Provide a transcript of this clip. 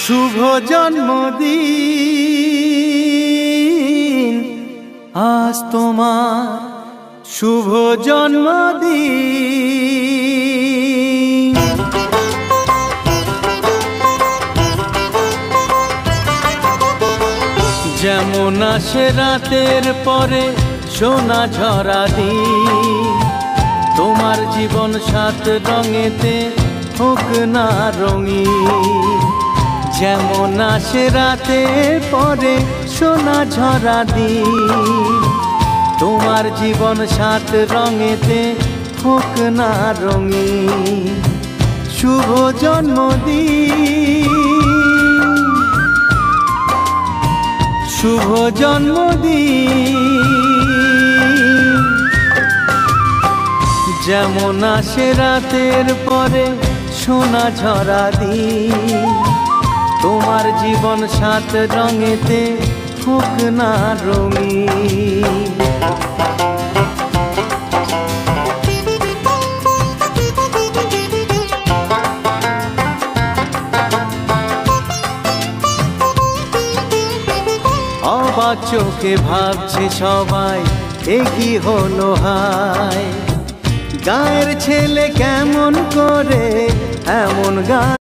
শুভ জন্মদিন আজ তোমার শুভ জন্মদিন। যেমন আসে রাতের পরে সোনা ঝরা দিন, তোমার জীবন সাত রঙেতে হোক না রঙিন। যেমন আসে রাতের পরে সোনা ঝরা দিন, তোমার জীবন সাত রঙেতে হোক না রঙিন। শুভ জন্মদিন, শুভ জন্মদিন। যেমন আসে রাতের পরে সোনা ঝরা দিন, তোমার জীবন সাত রঙেতে হোক না রঙিন। অবাক চোখে ভাবছে সবাই এ কি হলো হায়, গায়ের ছেলে কেমন করে এমন গান